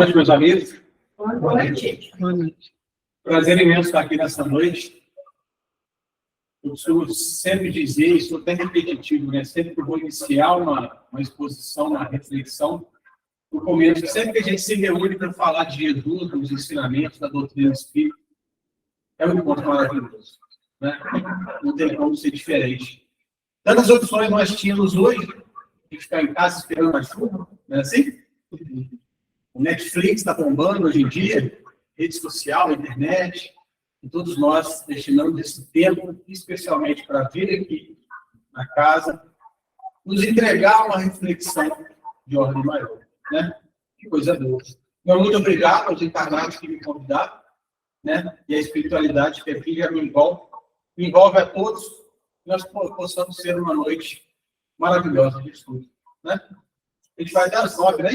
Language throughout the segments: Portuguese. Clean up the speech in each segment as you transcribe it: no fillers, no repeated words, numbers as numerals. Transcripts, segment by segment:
noite, meus amigos. Boa noite. Boa noite. Prazer imenso estar aqui nessa noite. Eu costumo sempre dizer, isso é até repetitivo, né? Sempre que eu vou iniciar uma exposição, uma reflexão, no começo, sempre que a gente se reúne para falar de Jesus, dos ensinamentos, da doutrina espírita, é um encontro maravilhoso, né? Não tem como ser diferente. Tantas opções nós tínhamos hoje, de ficar em casa esperando a chuva, não é assim? O Netflix está bombando hoje em dia, rede social, internet, e todos nós destinamos esse tempo, especialmente para vir aqui na casa, nos entregar uma reflexão de ordem maior, né? Que coisa boa. Então, muito obrigado aos encarnados que me convidaram, né? E a espiritualidade que aqui já me envolve a todos, que nós possamos ser uma noite maravilhosa de estudo, né? A gente vai até às 9, né?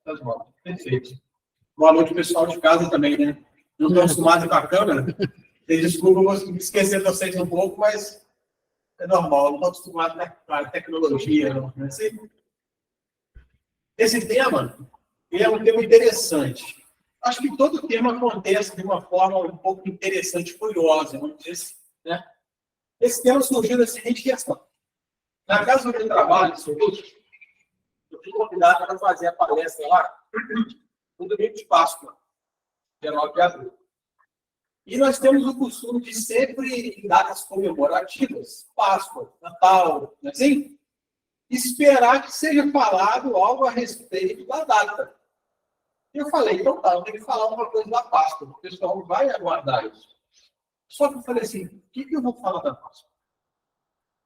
Das 9. Perfeito. Boa noite, pessoal de casa também, né? Não estou acostumado com a câmera. Desculpa, eu vou esquecer de vocês um pouco, mas é normal. Não estou acostumado com a tecnologia, não é assim? Esse tema é um tema interessante. Acho que todo tema acontece de uma forma um pouco interessante, curiosa, vamos dizer assim, né? Esse tema surgiu da seguinte questão. Na casa onde eu trabalho, eu fui convidado para fazer a palestra lá no domingo de Páscoa, 19 de abril. E nós temos o costume de sempre, em datas comemorativas, Páscoa, Natal, assim, esperar que seja falado algo a respeito da data. E eu falei, então tá, eu tenho que falar uma coisa da Páscoa, o pessoal vai aguardar isso. Só que eu falei assim, o que eu vou falar da Páscoa?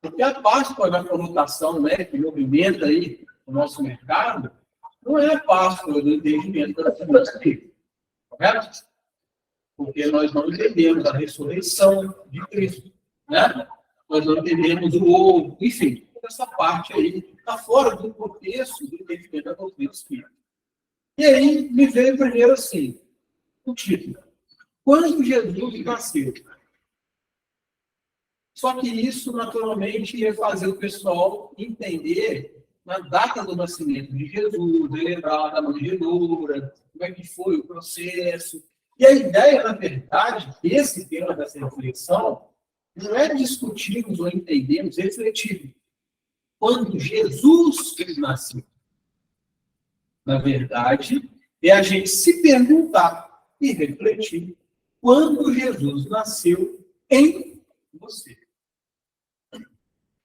Porque a Páscoa, na conotação, né, que movimenta aí o nosso mercado, não é a Páscoa do entendimento da Semana Santa, correto? Porque nós não entendemos a ressurreição de Cristo, né? Nós não entendemos o ovo, enfim, essa parte aí está fora do contexto do entendimento da doutrina espírita. E aí me veio primeiro assim, o título. Quando Jesus nasceu? Só que isso, naturalmente, ia fazer o pessoal entender na data do nascimento de Jesus, lembrar da manjedoura, como é que foi o processo. E a ideia, na verdade, desse tema dessa reflexão, não é discutirmos ou entendermos, refletirmos. Quando Jesus nasceu. Na verdade, é a gente se perguntar e refletir quando Jesus nasceu em você.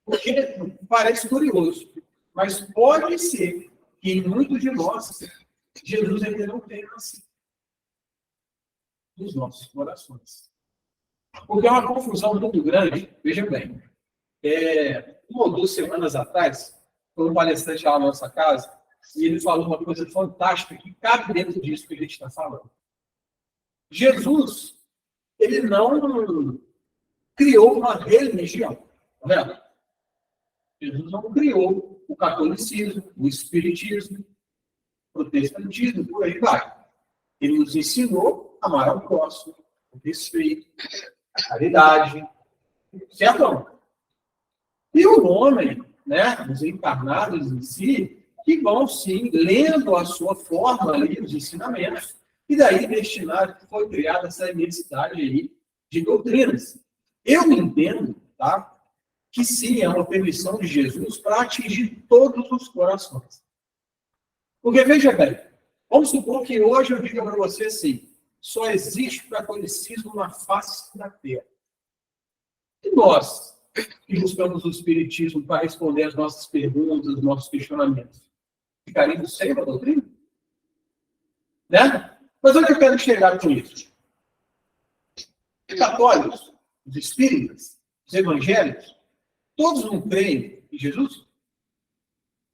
Porque parece curioso, mas pode ser que em muitos de nós, Jesus ainda não tenha nascido nos nossos corações. Porque é uma confusão muito grande, veja bem. Uma ou 2 semanas atrás, foi um palestrante lá na nossa casa, e ele falou uma coisa fantástica que cabe dentro disso que a gente está falando. Jesus, ele não criou uma religião, tá vendo? Jesus não criou o catolicismo, o espiritismo, o protestantismo, por aí vai. Ele nos ensinou a amar ao próximo, o respeito, a caridade, certo? E o homem, né, os encarnados em si, que vão, sim, lendo a sua forma ali, os ensinamentos, e daí destinar, foi criada essa imensidade aí de doutrinas. Eu entendo, tá? Que sim, é uma permissão de Jesus para atingir todos os corações. Porque, veja bem, vamos supor que hoje eu diga para você assim, só existe catolicismo na face da Terra. E nós, que buscamos o Espiritismo para responder às nossas perguntas, aos nossos questionamentos, ficaríamos sem a doutrina? Né? Mas onde eu quero chegar com isso? Os católicos, os espíritas, os evangélicos, todos não creem em Jesus?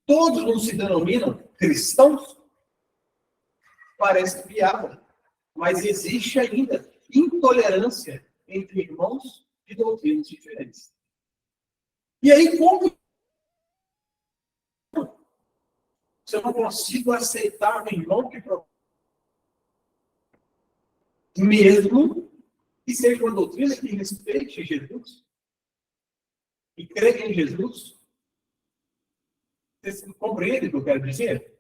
Todos não se denominam cristãos? Parece viável, mas existe ainda intolerância entre irmãos de doutrinas diferentes. E aí, como se eu não consigo aceitar um irmão que mesmo que seja uma doutrina que respeite Jesus e creia em Jesus, vocês compreendem o que eu quero dizer?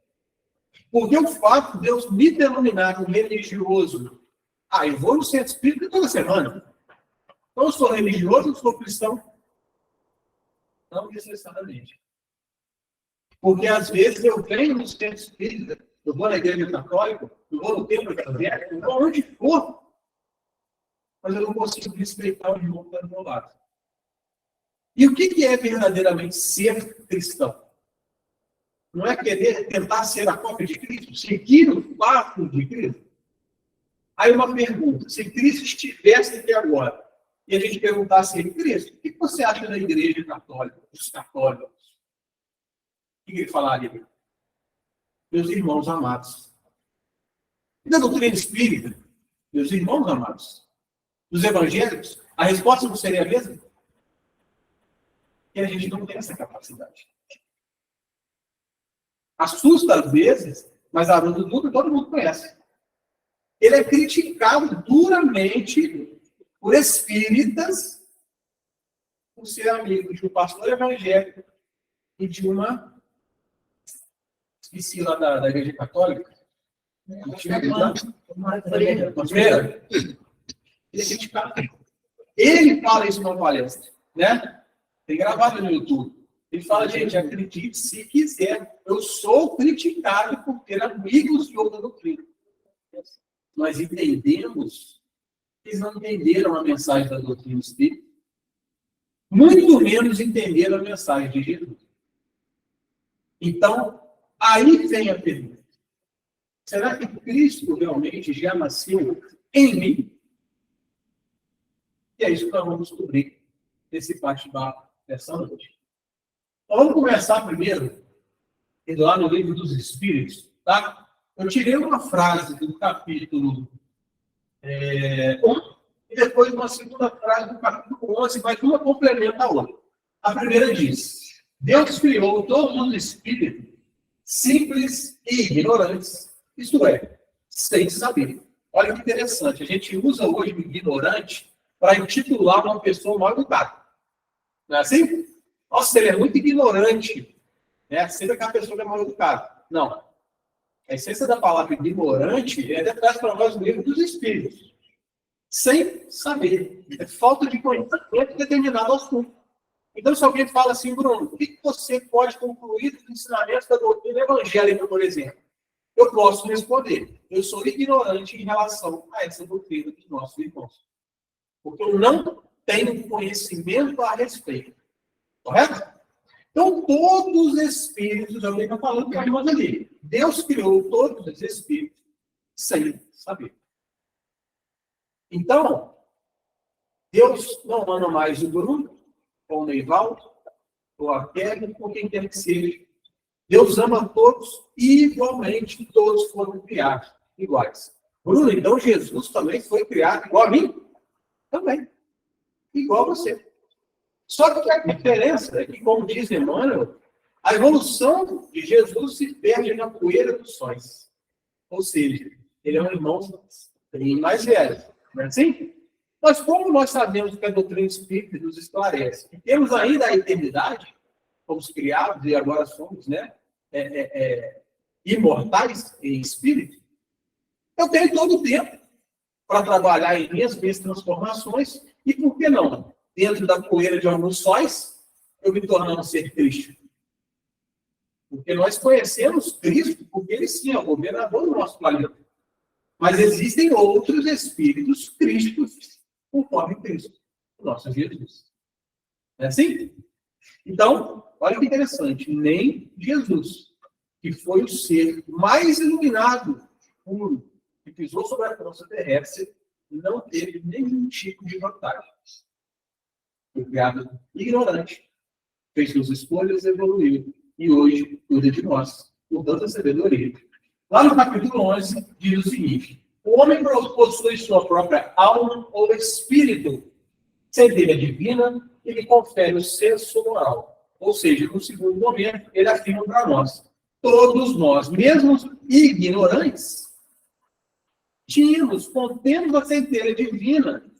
Porque o fato de Deus me denominar um religioso, eu vou no centro espírita toda semana. Então, eu sou religioso, eu sou cristão? Não necessariamente. Porque, às vezes, eu venho no centro espírita, eu vou na igreja católica, eu vou no templo evangélico, eu vou onde for, mas eu não consigo respeitar o irmão que está do meu lado. E o que é verdadeiramente ser cristão? Não é querer tentar ser a cópia de Cristo, seguir o passo de Cristo. Aí uma pergunta, se Cristo estivesse aqui agora, e a gente perguntasse a ele, Cristo, o que você acha da igreja católica, dos católicos? O que ele falaria? Meus irmãos amados. E da doutrina espírita? Meus irmãos amados. Dos evangélicos? A resposta não seria a mesma? E a gente não tem essa capacidade. Assusta às vezes, mas a Haroldo Dutra todo mundo conhece. Ele é criticado duramente por espíritas por ser amigo de um pastor evangélico e de uma... Esqueci lá da Igreja Católica. Uma freira. Ele é criticado. Ele fala isso numa palestra, né? Tem gravado no YouTube. Ele fala, gente, acredite se quiser. Eu sou criticado por ter amigos de outra doutrina. Nós entendemos, eles não entenderam a mensagem da doutrina espírita. Muito menos entenderam a mensagem de Jesus. Então, aí vem a pergunta. Será que Cristo realmente já nasceu em mim? E é isso que nós vamos descobrir nesse bate-papo dessa noite. Então, vamos começar primeiro, indo lá no Livro dos Espíritos, tá? Eu tirei uma frase do capítulo 1 e depois uma segunda frase do capítulo 11, mas uma complementa a outra. A primeira diz, Deus criou todos os espíritos simples e ignorantes, isto é, sem saber. Olha que interessante, a gente usa hoje o ignorante para intitular uma pessoa mal educada. Não é assim? Nossa, ele é muito ignorante. Né? Sempre que a pessoa é mal educada. Não. A essência da palavra ignorante é detrás para nós do livro dos espíritos. Sem saber. É falta de conhecimento determinado assunto. Então, se alguém fala assim, Bruno, o que você pode concluir dos ensinamentos da doutrina evangélica, por exemplo? Eu posso responder. Eu sou ignorante em relação a essa doutrina dos nossos irmãos. Porque eu não tenho conhecimento a respeito. Correto? Então, todos os espíritos, eu estou falando para nós ali. Deus criou todos os espíritos sem saber. Então, Deus não ama mais o Bruno, ou o Neivaldo, ou a Kelly, ou quem quer que seja. Deus ama todos e, igualmente, todos foram criados iguais. Bruno, então Jesus também foi criado igual a mim? Também. Igual a você. Só que a diferença é que, como diz Emmanuel, a evolução de Jesus se perde na poeira dos sóis. Ou seja, ele é um irmão bem mais velho. Não é assim? Mas como nós sabemos que a doutrina espírita nos esclarece, e temos ainda a eternidade, fomos criados e agora somos, né, imortais em espírito, eu tenho todo o tempo para trabalhar em minhas transformações e, por que não, dentro da poeira de alguns sóis, eu me tornar um ser Cristo. Porque nós conhecemos Cristo porque ele sim é o governador do nosso planeta. Mas existem outros espíritos crísticos conforme Cristo, o nosso Jesus. É assim? Então, olha que interessante, nem Jesus, que foi o ser mais iluminado, puro, que pisou sobre a crosta terrestre, não teve nenhum tipo de vantagem. Foi criado ignorante, fez suas escolhas, evoluiu, e hoje cuida de nós, com tanta sabedoria. Lá no capítulo 11, diz o seguinte, o homem possui sua própria alma ou espírito, centelha divina, e lhe confere o senso moral. Ou seja, no segundo momento, ele afirma para nós, todos nós, mesmo ignorantes, contemos a centelha divina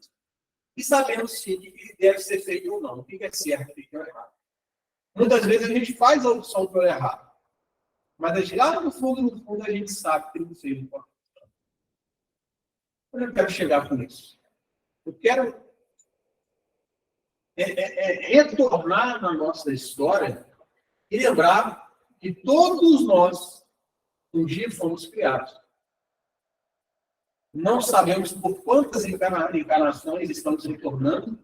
e sabemos sim o que deve ser feito ou não, o que é certo e o que é errado. Muitas vezes a gente faz a opção pelo errado, Mas a gente, lá no fundo, a gente sabe que não seja importante. Eu não quero chegar com isso. Eu quero retornar na nossa história e lembrar que todos nós, um dia, fomos criados. Não sabemos por quantas encarnações estamos retornando,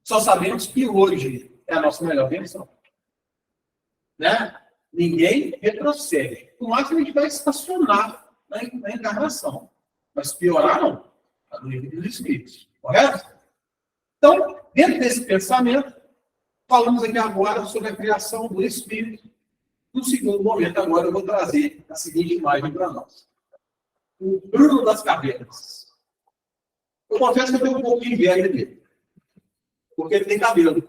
só sabemos que hoje é a nossa melhor versão. Né? Ninguém retrocede. O máximo a gente vai estacionar na encarnação. Mas piorar não. A lei dos espíritos. Correto? Então, dentro desse pensamento, falamos aqui agora sobre a criação do espírito. No segundo momento, agora eu vou trazer a seguinte imagem para nós. O Bruno das Cavernas. Eu confesso que eu tenho um pouco de inveja dele. Porque ele tem cabelo.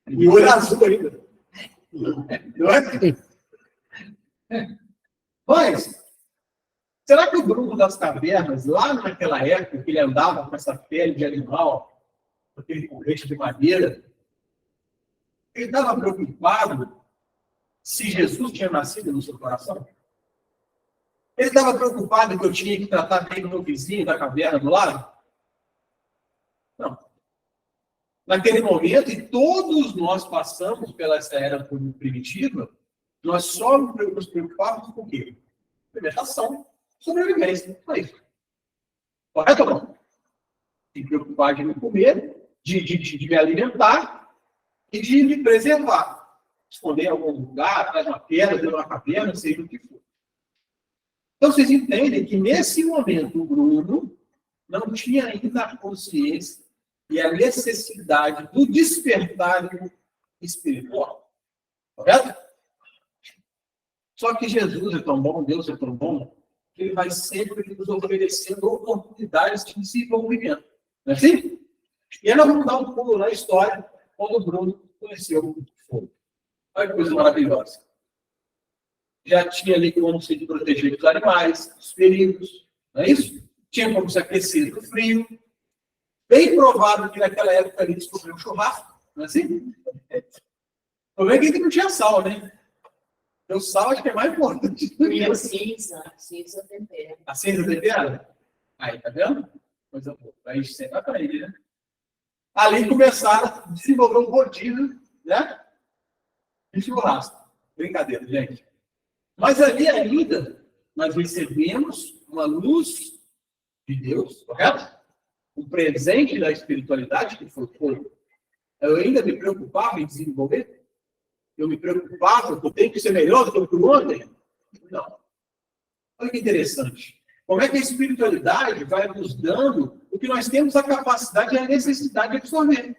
E olho azul ainda. Não é? Mas, será que o Bruno das Cavernas, lá naquela época que ele andava com essa pele de animal, com aquele colete de madeira, ele estava preocupado se Jesus tinha nascido no seu coração? Ele estava preocupado que eu tinha que tratar bem do meu vizinho da caverna do lado? Não. Naquele momento, e todos nós passamos pela essa era primitiva, nós só nos preocupávamos com o quê? Alimentação, sobrevivência. É isso. Correto ou não? Se preocupar de me comer, de me alimentar e de me preservar. Esconder em algum lugar, atrás de uma pedra, dentro de uma caverna, seja o que for. Então, vocês entendem que, nesse momento, o Bruno não tinha ainda a consciência e a necessidade do despertar espiritual. Correto? Só que Jesus é tão bom, Deus é tão bom, que ele vai sempre nos oferecendo oportunidades de desenvolvimento. Não é assim? E aí nós vamos dar um pulo na história quando o Bruno conheceu o fogo. Olha que coisa maravilhosa. Já tinha ali como se proteger dos animais, dos perigos, não é isso? Tinha como se aquecer do frio. Bem provável que naquela época ele descobriu um churrasco, não é assim? O problema é que não tinha sal, né? O sal acho que é mais importante. E a cinza tempera. A cinza tempera? Aí, tá vendo? Coisa boa. Aí sempre para ele, né? Ali começaram a desenvolver um rodízio, né? De churrasco. Brincadeira, gente. Mas ali ainda, nós recebemos uma luz de Deus, correto? Um presente da espiritualidade, que foi o fogo. Eu ainda me preocupava em desenvolver? Eu me preocupava que eu tenho que ser melhor do que o ontem? Não. Olha que interessante. Como é que a espiritualidade vai nos dando o que nós temos a capacidade e a necessidade de absorver?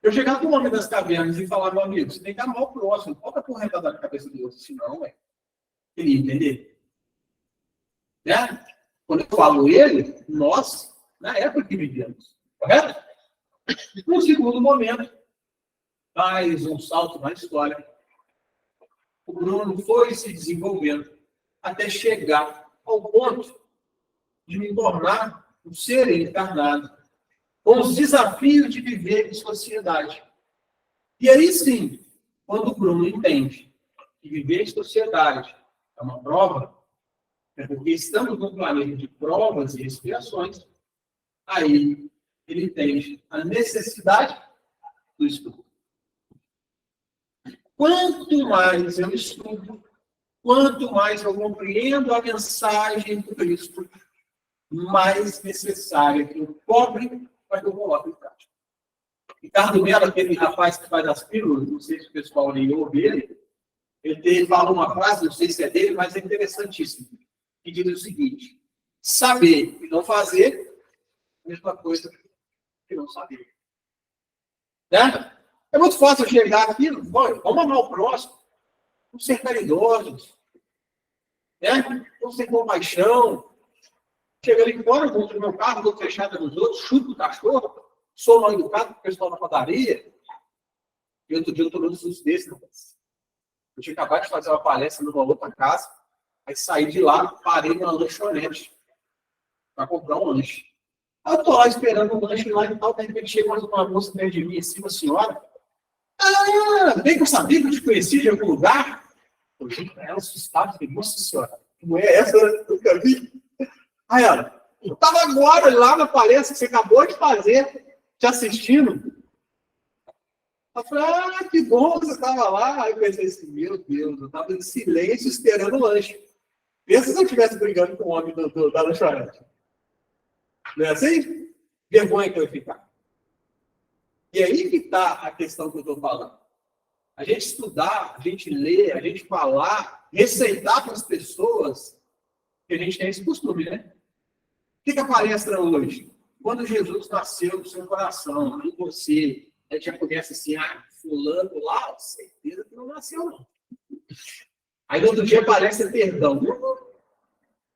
Eu chegava com o homem das cavernas e falava, meu amigo, você tem que amar o próximo, não pode acorrentar na cabeça do outro, senão, ele ia entender. Né? Quando eu falo ele, nós, na época que vivemos. Correto? No segundo momento, mais um salto na história. O Bruno foi se desenvolvendo até chegar ao ponto de me tornar um ser encarnado, com os desafios de viver em sociedade. E aí sim, quando o Bruno entende que viver em sociedade é uma prova, é porque estamos num planeta de provas e expiações, aí ele entende a necessidade do estudo. Quanto mais eu estudo, quanto mais eu compreendo a mensagem do Cristo, mais necessária que eu cobre para que eu coloque em prática. Ricardo Mello, aquele rapaz que faz as pílulas, não sei se o pessoal nem ouve ele fala uma frase, não sei se é dele, mas é interessantíssimo, que diz o seguinte: saber e não fazer, a mesma coisa que não saber. Né? É muito fácil chegar aqui, vamos amar o próximo, vamos ser caridosos, né? Vamos ter compaixão. Chega ali fora, vou no meu carro, vou fechada nos outros, chuto o cachorro, sou mal educado com o pessoal da padaria. E outro dia eu estou dando susto desse. Eu tinha acabado de fazer uma palestra numa outra casa, aí saí de lá, parei numa lanchonete para comprar um lanche. Aí eu estou lá esperando um lanche lá e tal, de repente chega mais uma moça perto de mim, assim, uma senhora, Ah, bem que eu sabia que eu te conhecia de algum lugar. Eu vi para ela assustada, falei, nossa senhora, não é essa, eu nunca vi. Aí ela, eu estava agora lá na palestra que você acabou de fazer, te assistindo. Eu falei, ah, que bom que você estava lá. Aí eu pensei assim, meu Deus, eu estava em silêncio esperando o lanche. Pensa se eu estivesse brigando com o homem da lanchonete. Não é assim? Vergonha que eu ia ficar. E aí que está a questão que eu estou falando. A gente estudar, a gente ler, a gente falar, receitar para as pessoas, que a gente tem esse costume, né? O que a palestra hoje? Quando Jesus nasceu no seu coração, em você, a gente já começa assim, fulano lá, certeza que não nasceu, não. Aí no outro dia aparece perdão.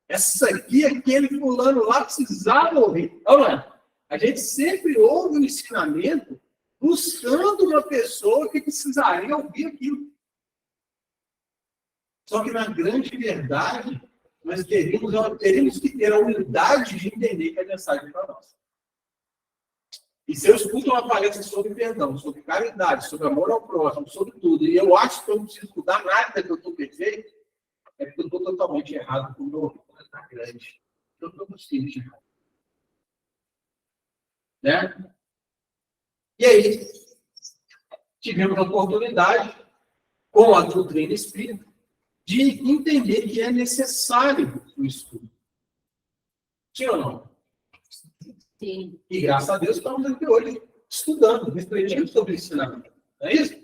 Essa aqui, aquele fulano lá precisava ouvir. Olha, a gente sempre ouve o ensinamento buscando uma pessoa que precisaria ouvir aquilo. Só que, na grande verdade, nós teríamos que ter a humildade de entender que a mensagem é para nós. E se eu escuto uma palestra sobre perdão, sobre caridade, sobre amor ao próximo, sobre tudo, e eu acho que eu não preciso estudar nada que eu estou perfeito, é porque eu estou totalmente errado com o meu orgulho está grande. Eu estou conseguindo errado. Né? E aí, tivemos a oportunidade, com a doutrina espírita, de entender que é necessário o estudo. Sim ou não? Sim. E graças a Deus estamos aqui hoje estudando, refletindo sobre esse ensinamento. Não é isso?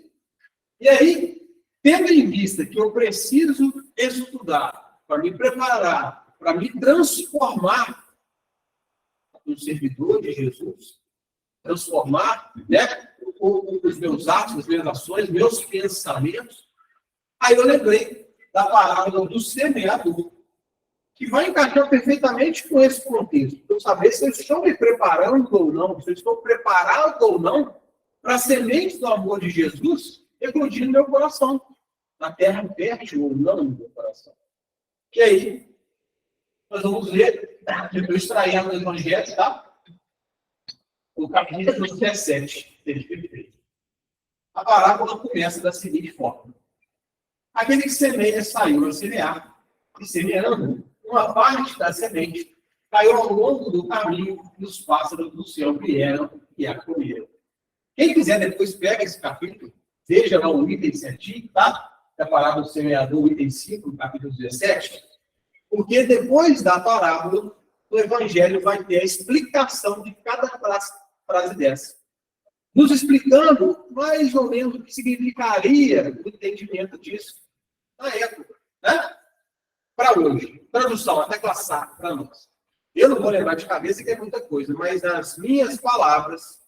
E aí, tendo em vista que eu preciso estudar para me preparar, para me transformar no servidor de Jesus, transformar, né, os meus atos, as minhas ações, meus pensamentos, aí eu lembrei da parábola do semeador, que vai encaixar perfeitamente com esse contexto. Para eu saber se eu estou me preparando ou não, se eu estou preparado ou não para a semente do amor de Jesus eclodir no meu coração, na terra fértil ou não no meu coração. E aí, nós vamos ver, eu extrair do Evangelho, tá? O capítulo 17, a parábola começa da seguinte forma. Aquele que semeia saiu a semear, e semeando, uma parte da semente caiu ao longo do caminho e os pássaros do céu vieram e a comeram. Quem quiser depois pega esse capítulo, veja lá o item certinho, tá? Da parábola do semeador, o item 5, no capítulo 17, porque depois da parábola, o Evangelho vai ter a explicação de cada frase dessa, nos explicando mais ou menos o que significaria o entendimento disso na época, né? Para hoje. Tradução, até classar para nós. Eu não vou lembrar de cabeça que é muita coisa, mas nas minhas palavras,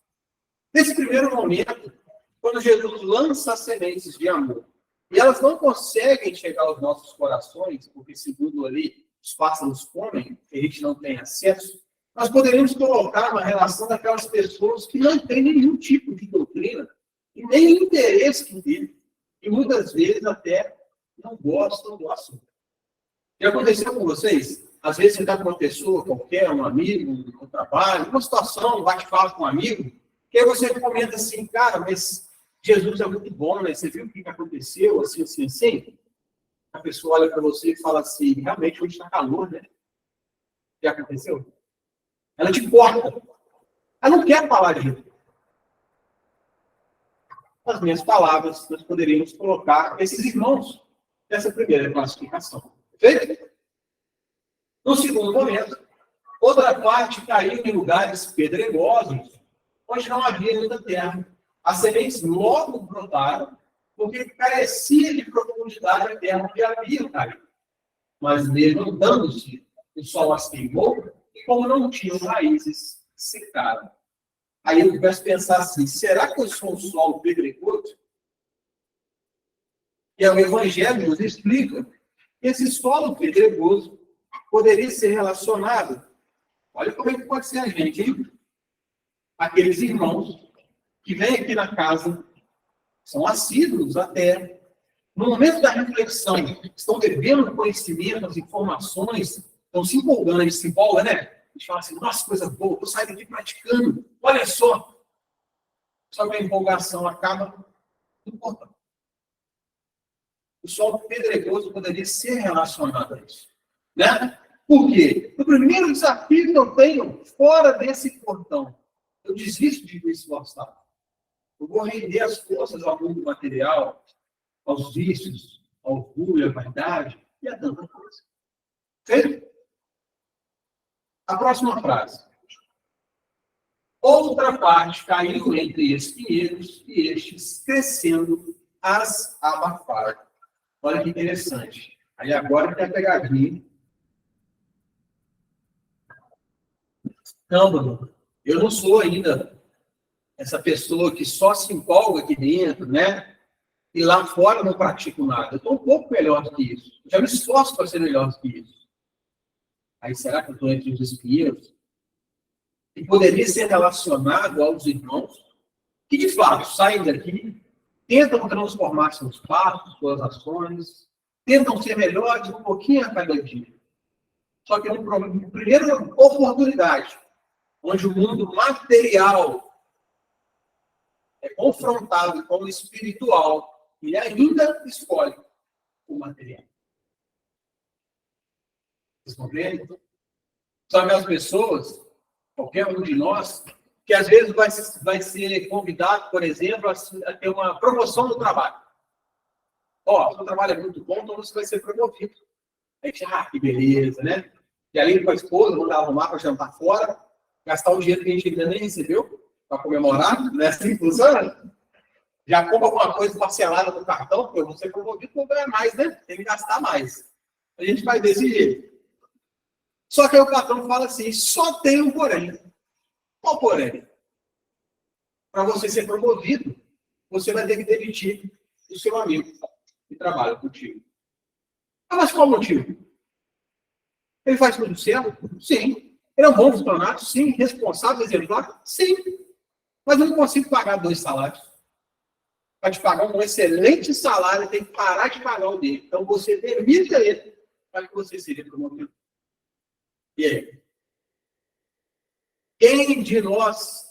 nesse primeiro momento, quando Jesus lança as sementes de amor, e elas não conseguem chegar aos nossos corações, porque segundo ali, os pássaros comem, e a gente não tem acesso, nós poderíamos colocar uma relação daquelas pessoas que não têm nenhum tipo de doutrina e nem interesse em ter, e muitas vezes até não gostam do assunto. Já aconteceu com vocês? Às vezes você está com uma pessoa qualquer, um amigo, um trabalho, uma situação, um bate-papo com um amigo, que aí você comenta assim, cara, mas Jesus é muito bom, né? Você viu o que aconteceu, assim, assim, assim? A pessoa olha para você e fala assim, realmente hoje está calor, né? Já aconteceu? Ela te corta. Ela não quer falar de Jesus. Nas minhas palavras, nós poderíamos colocar esses irmãos nessa primeira classificação. Perfeito? No segundo momento, outra parte caiu em lugares pedregosos, onde não havia muita terra. As sementes logo brotaram, porque carecia de profundidade a terra que havia caído. Mas levantando-se, o sol as queimou, e como não tinham raízes, secaram. Aí eu começo a pensar assim, será que eu sou um solo pedregoso? E o Evangelho nos explica que esse solo pedregoso poderia ser relacionado, olha como é que pode ser a gente, hein? Aqueles irmãos que vêm aqui na casa, são assíduos até, no momento da reflexão, estão bebendo conhecimento, as informações, estão se empolgando, a gente se empolga, né? A gente fala assim, nossa, coisa boa, estou saindo aqui praticando, olha só. Só que a empolgação acaba importante. O solo pedregoso poderia ser relacionado a isso. Né? Por quê? O primeiro desafio que eu tenho fora desse portão, eu desisto de me esforçar. Eu vou render as forças ao mundo material, aos vícios, ao orgulho, à vaidade e a tanta coisa. Certo? A próxima frase. Outra parte caiu entre espinheiros e estes, crescendo, as abafaram. Olha que interessante. Aí agora tem a pegadinha. Não, Bruno, eu não sou ainda essa pessoa que só se empolga aqui dentro, né? E lá fora não pratico nada. Eu estou um pouco melhor do que isso. Eu já me esforço para ser melhor do que isso. Aí será que eu estou entre os espinheiros? E poderia ser relacionado aos irmãos que, de fato, saem daqui, tentam transformar seus passos, suas ações, tentam ser melhores um pouquinho a cada dia. Só que no primeira oportunidade, onde o mundo material é confrontado com o espiritual, ele ainda escolhe o material. Vocês compreendem? São aquelas pessoas, qualquer um de nós, que às vezes vai ser convidado, por exemplo, a ter uma promoção no trabalho. Ó, seu trabalho é muito bom, então você vai ser promovido. Aí, que beleza, né? E além com a esposa, mandar arrumar para jantar fora, gastar o dinheiro que a gente ainda nem recebeu, para comemorar, não é assim que funciona? Já compra alguma coisa parcelada no cartão, porque eu vou ser promovido, vou ganhar mais, né? Tem que gastar mais. A gente faz desse jeito. Só que aí o patrão fala assim, só tem um porém. Qual porém? Para você ser promovido, você vai ter que demitir o seu amigo que trabalha contigo. Ah, mas qual o motivo? Ele faz tudo certo? Sim. Ele é um bom funcionário? Sim. Responsável, exemplar? Sim. Mas eu não consigo pagar 2 salários. Para te pagar um excelente salário, tem que parar de pagar o dele. Então você demita ele para que você seja promovido. E aí? Quem de nós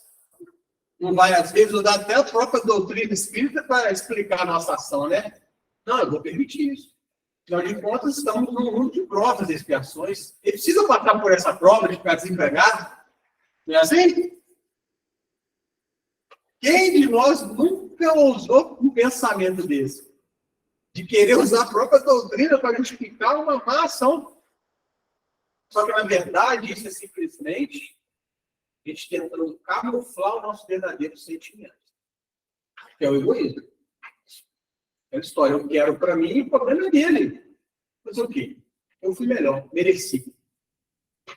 não vai, às vezes, usar até a própria doutrina espírita para explicar a nossa ação, né? Não, eu vou permitir isso. Afinal de contas, estamos num mundo de provas e expiações. Ele precisa passar por essa prova de ficar desempregado. Não é assim? Quem de nós nunca ousou um pensamento desse? De querer usar a própria doutrina para justificar uma má ação. Só que, na verdade, isso é simplesmente a gente tentando camuflar o nosso verdadeiro sentimento. Que é o egoísmo. É a história, eu quero para mim, o problema é dele. Mas o quê? Eu fui melhor, mereci.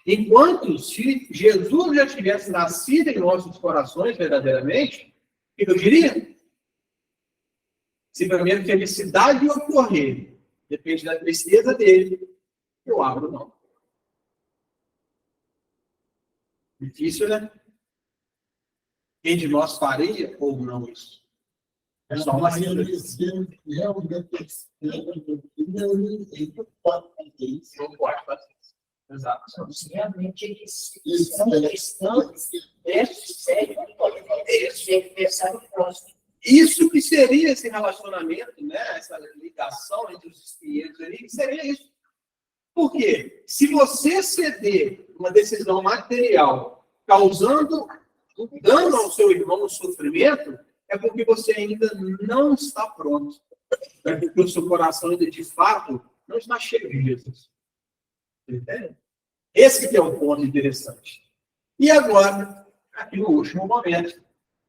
Enquanto se Jesus já tivesse nascido em nossos corações verdadeiramente, o que eu diria? Se para mim a felicidade ocorrer, depende da tristeza dele, eu abro mão. Difícil, né? Quem de nós faria ou não isso? É só uma simples. Não pode fazer isso. Exato. Realmente eles são cristãos, pensar no próximo. Isso que seria esse relacionamento, né? Essa ligação entre os espíritos ali, seria isso. Por quê? Se você ceder uma decisão material causando dano ao seu irmão um sofrimento, é porque você ainda não está pronto. É porque o seu coração ainda, de fato, não está cheio de Jesus. Entende? Esse que é um ponto interessante. E agora, aqui no último momento,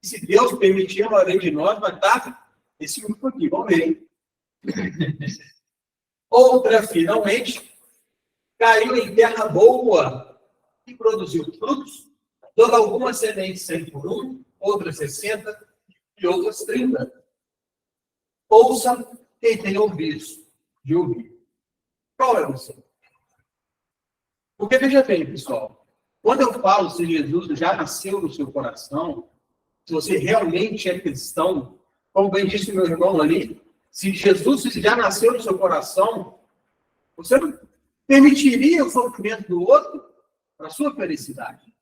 se Deus permitir, a maioria de nós vai dar esse grupo aqui. Vamos ver. Outra, finalmente, caiu em terra boa e produziu frutos, dando algumas sementes 100 por 1, outras 60 e outras 30. Ouça quem tem ouvidos de ouvir. Qual é você? Porque veja bem, pessoal, quando eu falo se Jesus já nasceu no seu coração, se você realmente é cristão, como bem disse meu irmão ali, se Jesus já nasceu no seu coração, você não permitiria o sofrimento do outro para a sua felicidade.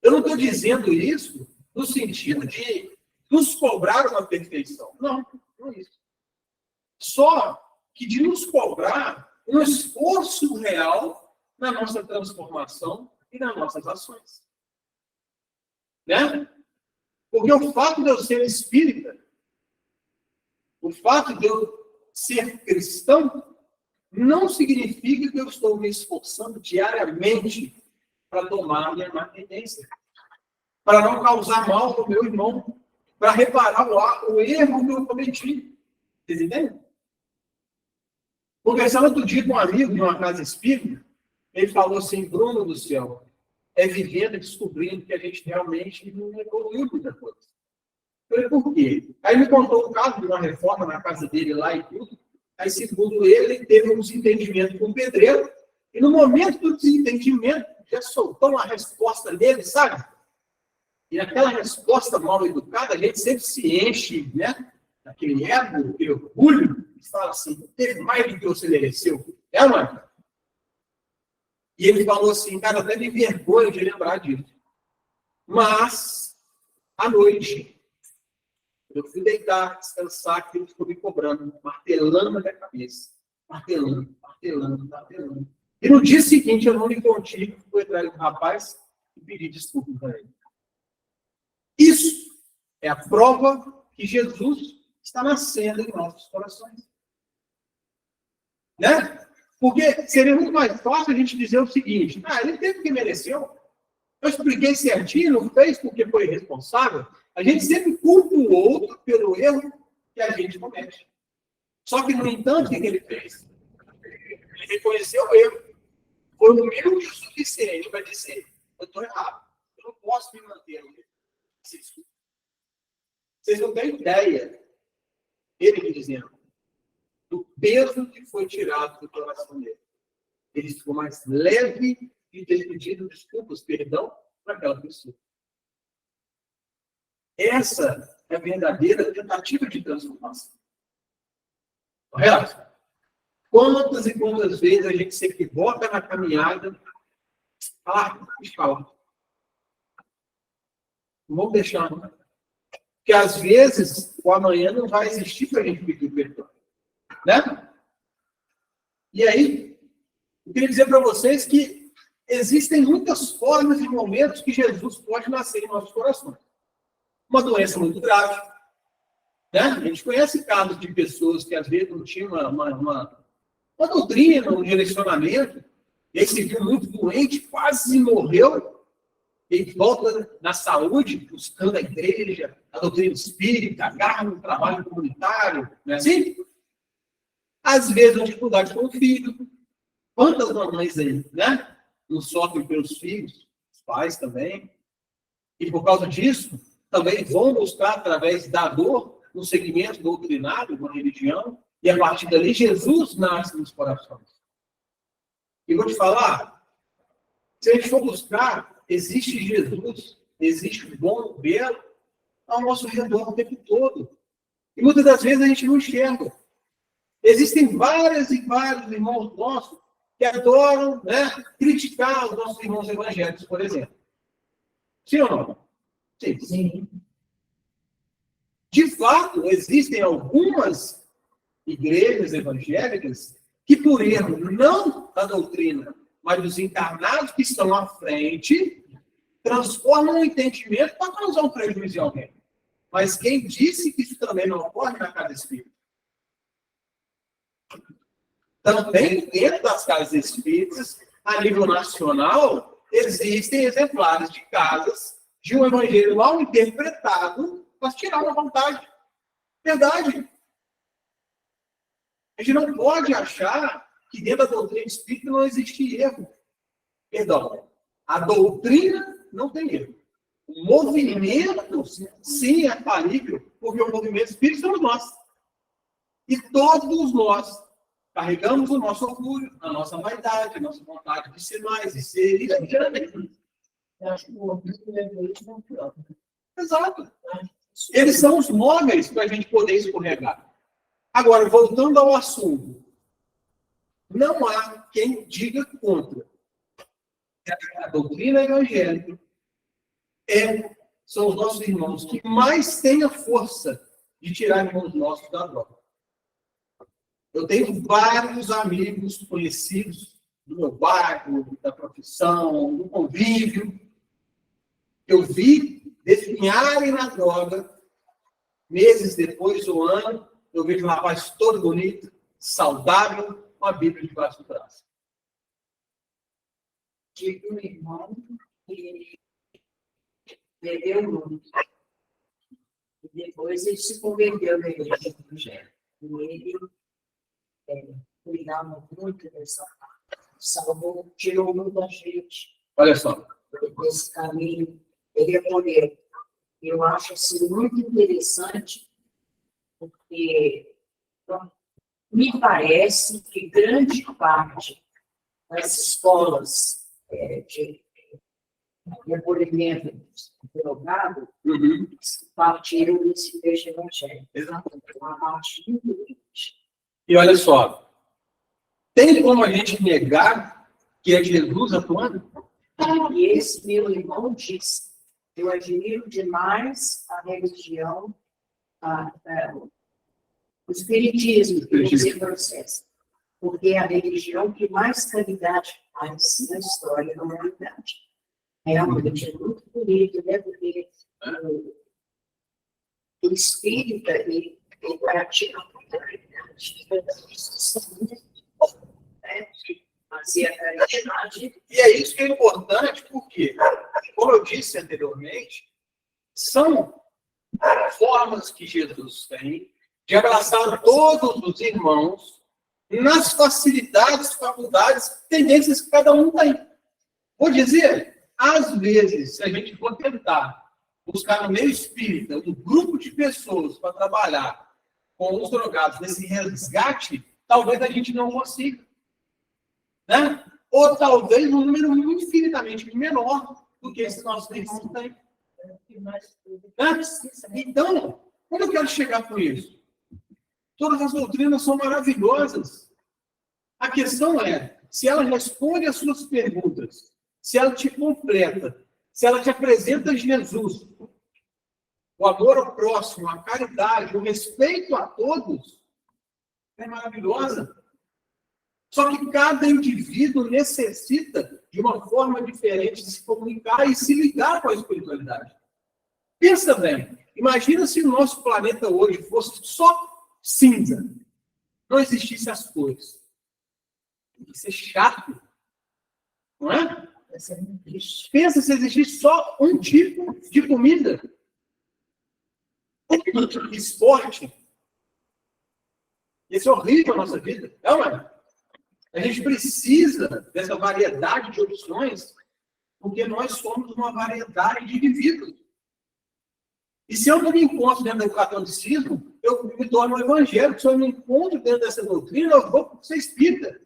Eu não estou dizendo isso no sentido de nos cobraram a perfeição. Não, não é isso. Só que de nos cobrar um esforço real na nossa transformação e nas nossas ações. Né? Porque o fato de eu ser espírita, o fato de eu ser cristão, não significa que eu estou me esforçando diariamente para tomar a minha má tendência, para não causar mal ao meu irmão, para reparar o erro que eu cometi. Vocês entendem? Conversando outro dia com um amigo de uma casa espírita, ele falou assim: Bruno do céu, é vivendo e descobrindo que a gente realmente não evoluiu muita coisa. Eu falei, por quê? Aí me contou o caso de uma reforma na casa dele lá e tudo. Aí, segundo ele teve um desentendimento com o pedreiro, e no momento do desentendimento, já soltou uma resposta dele, sabe? E aquela resposta mal educada, a gente sempre se enche, né? Aquele ego, aquele orgulho, e fala assim: teve mais do que você mereceu. É, mano? E ele falou assim: cara, até me vergonha de lembrar disso. Mas, à noite, eu fui deitar, descansar, aquilo ficou me cobrando, martelando na minha cabeça. Martelando. E no dia seguinte, eu não me contive, fui atrás do rapaz e pedi desculpa para ele. Isso é a prova que Jesus está nascendo em nossos corações. Né? Porque seria muito mais fácil a gente dizer o seguinte: ele teve o que mereceu. Eu expliquei certinho, não fez porque foi responsável. A gente sempre culpa o outro pelo erro que a gente comete. Só que, no entanto, o que ele fez? Ele reconheceu o erro. Foi humilde o suficiente para dizer: eu estou errado. Eu não posso me manter no erro. Vocês não têm ideia, ele me dizendo, do peso que foi tirado do coração dele. Ele ficou mais leve de ter pedido desculpas, perdão, para aquela pessoa. Essa é a verdadeira tentativa de transformação. Correto? Quantas e quantas vezes a gente se equivoca na caminhada? Deixa eu falar. Não vamos deixar, não. Porque às vezes o amanhã não vai existir para a gente pedir perdão. Né? E aí, eu queria dizer para vocês que existem muitas formas e momentos que Jesus pode nascer em nossos corações. Uma doença muito grave. Né? A gente conhece casos de pessoas que às vezes não tinham uma doutrina, um direcionamento, e aí se viu muito doente, quase morreu. Ele volta na saúde, buscando a igreja, a doutrina espírita, agarra no trabalho comunitário, não é assim? Às vezes, uma dificuldade com o filho. Quantas mamães aí, né? Não sofrem pelos filhos, os pais também. E por causa disso, também vão buscar, através da dor, um segmento doutrinário, uma religião, e a partir dali, Jesus nasce nos corações. E vou te falar, se a gente for buscar, existe Jesus, existe o bom, o belo, ao nosso redor o tempo todo. E muitas das vezes a gente não enxerga. Existem vários irmãos nossos que adoram, né, criticar os nossos irmãos evangélicos, por exemplo. Sim ou não? Sim. De fato, existem algumas igrejas evangélicas que, por erro, não da doutrina, mas dos encarnados que estão à frente, transformam o entendimento para causar um prejuízo em alguém. Mas quem disse que isso também não ocorre na casa espírita? Também dentro das casas espíritas, a nível nacional, existem exemplares de casas de um evangelho mal interpretado para tirar uma vantagem. Verdade. A gente não pode achar que dentro da doutrina espírita não existe erro. Perdão. A doutrina não tem erro. O movimento, sim, é falível, porque o movimento espírita somos nós. E todos nós carregamos o nosso orgulho, a nossa vaidade, a nossa vontade de ser mais, de ser isso. Eu acho que o orgulho e o egoísmo é pior. Exato. Eles são os móveis para a gente poder escorregar. Agora, voltando ao assunto, não há quem diga contra. A doutrina evangélica é são os nossos irmãos que mais têm a força de tirar irmãos nossos da droga. Eu tenho vários amigos conhecidos do meu bairro, da profissão, do convívio. Eu vi definharem na droga, meses depois, ou ano, eu vejo um rapaz todo bonito, saudável, com a Bíblia debaixo do braço. Tive um irmão que bebeu muito. E depois ele se converteu na igreja evangélica. E ele cuidava muito dessa parte. Salvou, tirou muita gente Olha só. desse caminho. Ele acolheu. Eu acho assim, muito interessante, porque me parece que grande parte das escolas de recolhimento drogado partiram desse igreja evangélica. Exatamente. Uma parte muito grande. E olha só, tem como a gente negar que é Jesus atuando? E esse meu irmão disse, eu admiro demais a religião, o espiritismo que você processa, porque é a religião que mais caridade faz na história da humanidade. Realmente é muito bonito, né? Porque o espírita, ele pratica a caridade. Fazer a caridade. E é isso que é importante, porque, como eu disse anteriormente, são formas que Jesus tem de abraçar todos os irmãos nas facilidades, faculdades, tendências que cada um tem. Vou dizer, às vezes, se a gente for tentar buscar no meio espírita um grupo de pessoas para trabalhar com os drogados nesse resgate, talvez a gente não consiga. Né? Ou talvez um número infinitamente menor do que esse nosso irmão tem. Né? Então, como eu quero chegar com isso? Todas as doutrinas são maravilhosas. A questão é, se ela responde às suas perguntas, se ela te completa, se ela te apresenta Jesus, o amor ao próximo, a caridade, o respeito a todos, é maravilhosa. Só que cada indivíduo necessita de uma forma diferente de se comunicar e se ligar com a espiritualidade. Pensa bem, imagina se o nosso planeta hoje fosse só cinza, não existisse as cores. Ia ser chato, não é? Pensa se existisse só um tipo de comida. Esporte. Isso é horrível na nossa vida, não é? A gente precisa dessa variedade de opções, porque nós somos uma variedade de indivíduos. E se eu não me encontro dentro do catolicismo, eu me torno um evangélico. Se eu me encontro dentro dessa doutrina, eu vou ser espírita.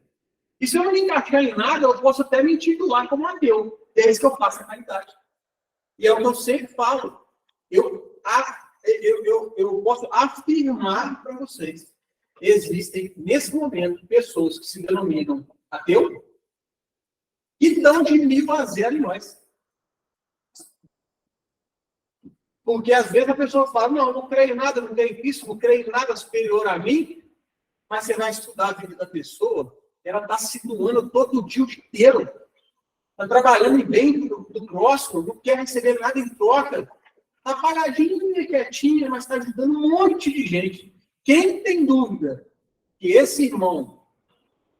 E se eu não me encaixar em nada, eu posso até me intitular como ateu, desde que eu faça a caridade. E é o que eu sempre falo. Eu posso afirmar para vocês. Existem, nesse momento, pessoas que se denominam ateu e estão de me fazer a nós. Porque, às vezes, a pessoa fala, não creio em nada, não creio em Cristo, não creio em nada superior a mim, mas você vai estudar a vida da pessoa, ela está se doando todo dia, o dia inteiro. Está trabalhando em bem do próximo, não quer receber nada em troca. Está paradinha, quietinha, mas está ajudando um monte de gente. Quem tem dúvida que esse irmão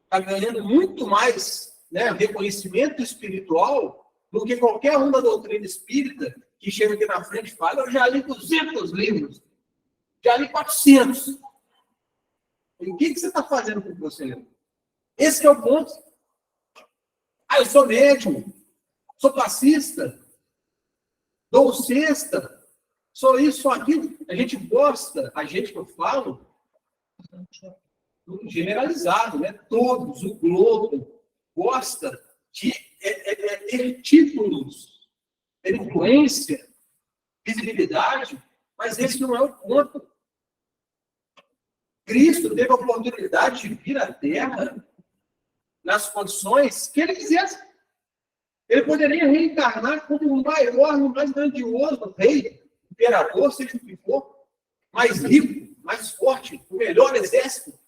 está ganhando muito mais, né, reconhecimento espiritual do que qualquer um da doutrina espírita que chega aqui na frente e fala, eu já li 200 livros, já li 400. E o que você está fazendo com você? Esse é o ponto. Eu sou médium, sou passista, dou cesta, sou isso, sou aquilo. A gente gosta, a gente que eu falo, generalizado, né? Todos, o globo, gosta de ter títulos, ter influência, visibilidade, mas esse não é o ponto. Cristo teve a oportunidade de vir à Terra nas condições que ele quisesse. Ele poderia reencarnar como o maior, o mais grandioso rei, imperador, seja o que for, mais rico, mais forte, o melhor exército.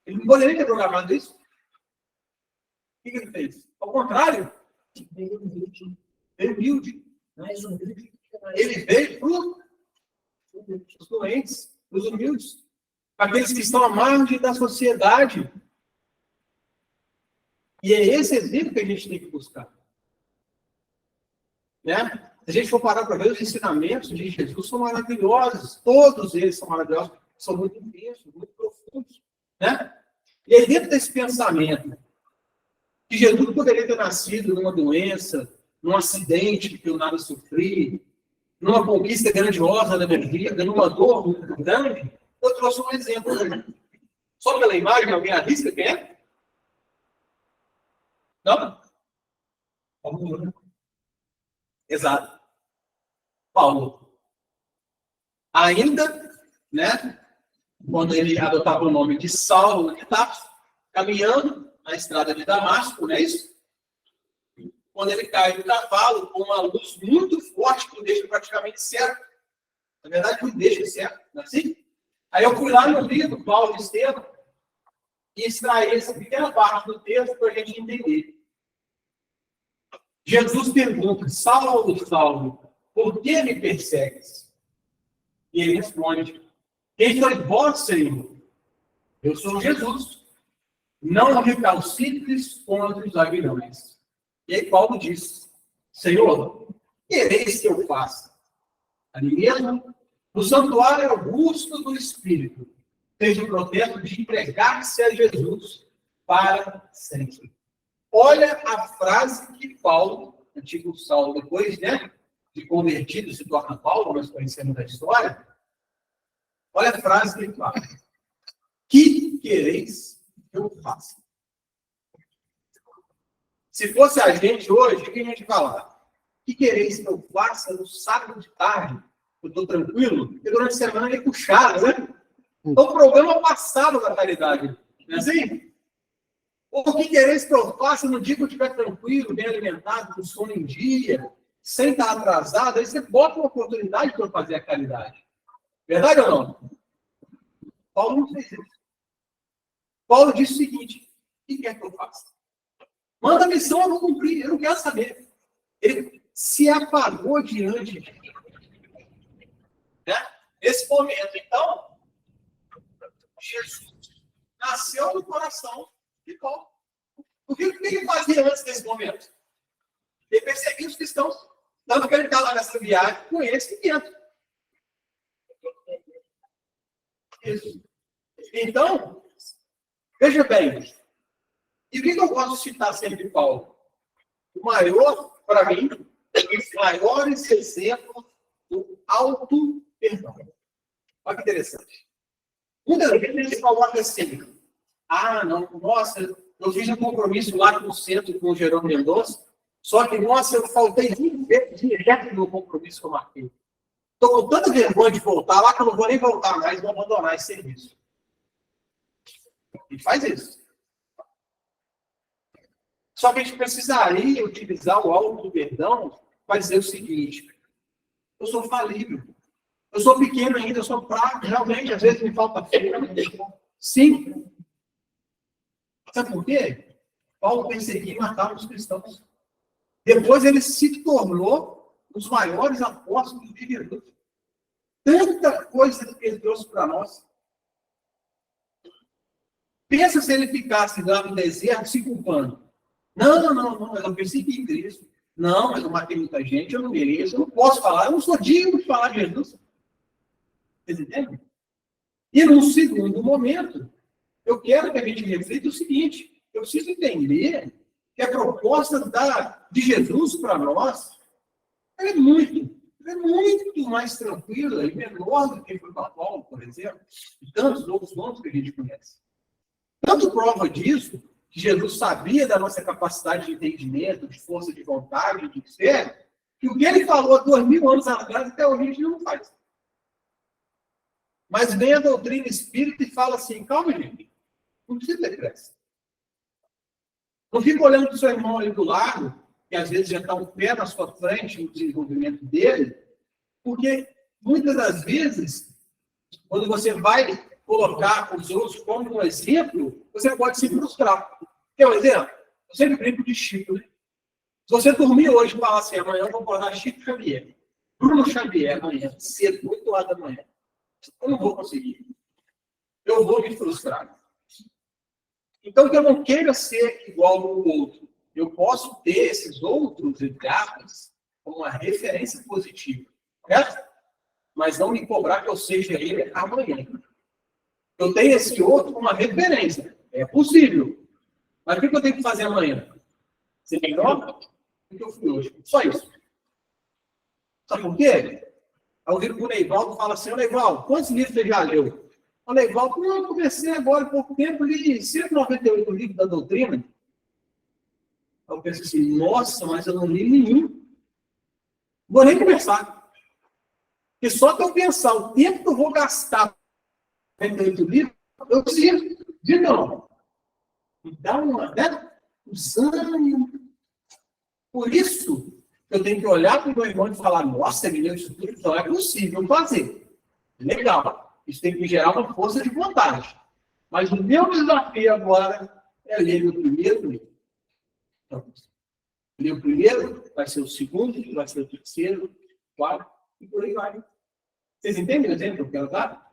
Ele não poderia ter programado isso. O que ele fez? Ao contrário, Veio humilde. ele humilde. Mais humilde. Ele veio para os doentes, os humildes, aqueles que estão à margem da sociedade. E é esse exemplo que a gente tem que buscar. Né? Se a gente for parar para ver, os ensinamentos de Jesus são maravilhosos. Todos eles são maravilhosos, são muito intensos, muito profundos. Né? E aí, dentro desse pensamento, que Jesus poderia ter nascido numa doença, num acidente que eu nada sofri, numa conquista grandiosa da minha vida, numa dor muito grande, eu trouxe um exemplo. Só pela imagem, alguém arrisca quem é? Não? Paulo. Exato. Paulo. Ainda, né, quando ele adotava o nome de Saulo, ele estava caminhando na estrada de Damasco, não é isso? Quando ele cai do cavalo com uma luz muito forte que o deixa praticamente cego. Na verdade, o deixa cego, não é assim? Aí eu fui lá no livro, Paulo e Estevão, e extraí essa pequena parte do texto para a gente entender. Jesus pergunta, Saulo, Saulo, por que me persegues? E ele responde, quem sois vós, Senhor? Eu sou Jesus. Não recalcitres contra os aguilhões. E aí Paulo diz, Senhor, quereis que eu faça? Ali mesmo, no santuário augusto do Espírito, seja o protesto de entregar-se a Jesus para sempre. Olha a frase que Paulo, antigo Saulo, depois, né, de convertido, se torna Paulo, nós conhecemos da história. Olha a frase que ele fala. Que quereis que eu faça? Se fosse a gente hoje, o que a gente falar? Que quereis que eu faça no sábado de tarde? Eu estou tranquilo? Porque durante a semana é puxado, né? Então, o programa passado da caridade. Não é assim? Ou o que quereis que eu faça no dia que eu estiver tranquilo, bem alimentado, com sono em dia, sem estar atrasado, aí você bota uma oportunidade para eu fazer a caridade. Verdade ou não? Paulo não fez isso. Paulo disse o seguinte, o que quer que eu faça? Manda a missão, eu vou cumprir, eu não quero saber. Ele se apagou diante de mim. Né? Nesse momento, então, Jesus nasceu no coração de Paulo. O que ele fazia antes desse momento? Ele perseguia os cristãos. Tanto que ele está lá nessa viagem com esse dentro. Isso. Então, veja bem, e o que eu gosto de citar sempre de Paulo? O maior, para mim, os maiores exemplos do auto-perdão. Olha que interessante. Muitas vezes a gente coloca assim, não, nossa, eu fiz um compromisso lá com o centro, com o Jerônimo Mendonça, só que, nossa, eu faltei direto no compromisso que eu marquei. Estou com tanta vergonha de voltar lá que eu não vou nem voltar mais, vou abandonar esse serviço. E faz isso. Só que a gente precisaria utilizar o auto-perdão para dizer o seguinte, eu sou falível, eu sou pequeno ainda, eu sou fraco, realmente, às vezes me falta fé. Sim. Sabe por quê? Paulo perseguia e matava os cristãos. Depois ele se tornou um dos maiores apóstolos de Jesus. Tanta coisa que ele trouxe para nós. Pensa se ele ficasse lá no deserto se culpando. Não, eu persegui Cristo. Não, mas eu matei muita gente, eu não mereço, eu não posso falar, eu não sou digno de falar de Jesus. Vocês entendem? E num segundo momento, eu quero que a gente reflita o seguinte, eu preciso entender que a proposta de Jesus para nós é muito mais tranquila e menor do que foi para Paulo, por exemplo, e tantos outros nomes que a gente conhece. Tanto prova disso, que Jesus sabia da nossa capacidade de entendimento, de força de vontade, de fé, que o que ele falou há 2000 anos atrás, até hoje a gente não faz. Mas vem a doutrina espírita e fala assim, calma, gente, não precisa ter pressa. Não fica olhando para o seu irmão ali do lado, que às vezes já está um pé na sua frente no desenvolvimento dele, porque muitas das vezes, quando você vai colocar os outros como um exemplo, você pode se frustrar. Quer um exemplo? Eu sempre brinco de Chico, né? Se você dormir hoje e falar assim, amanhã eu vou acordar Chico Xavier, Bruno Xavier, amanhã, cedo, 8 horas da manhã, eu não vou conseguir. Eu vou me frustrar. Então, que eu não queira ser igual ao outro. Eu posso ter esses outros etapas como uma referência positiva, certo? Mas não me cobrar que eu seja ele amanhã. Eu tenho esse outro como uma referência. É possível. Mas o que eu tenho que fazer amanhã? Ser melhor do que eu fui hoje. Só isso. Sabe por quê? Ao ouvir o Neivaldo fala assim, Neivaldo, quantos livros você já leu? O Neivaldo, eu comecei agora há pouco tempo, li 198 livros da doutrina. Eu pensei assim, nossa, mas eu não li nenhum. Vou nem começar. Porque só que eu pensar o tempo que eu vou gastar com 98 livros, eu preciso de novo. Me dá uma, né? Por isso, eu tenho que olhar para o meu irmão e falar, nossa, ele leu isso tudo, então é possível fazer. Legal. Isso tem que gerar uma força de vontade. Mas o meu desafio agora é ler o primeiro livro. Então, ler o primeiro, vai ser o segundo, vai ser o terceiro, o quarto, e por aí vai. Vocês entendem o exemplo que eu quero dar?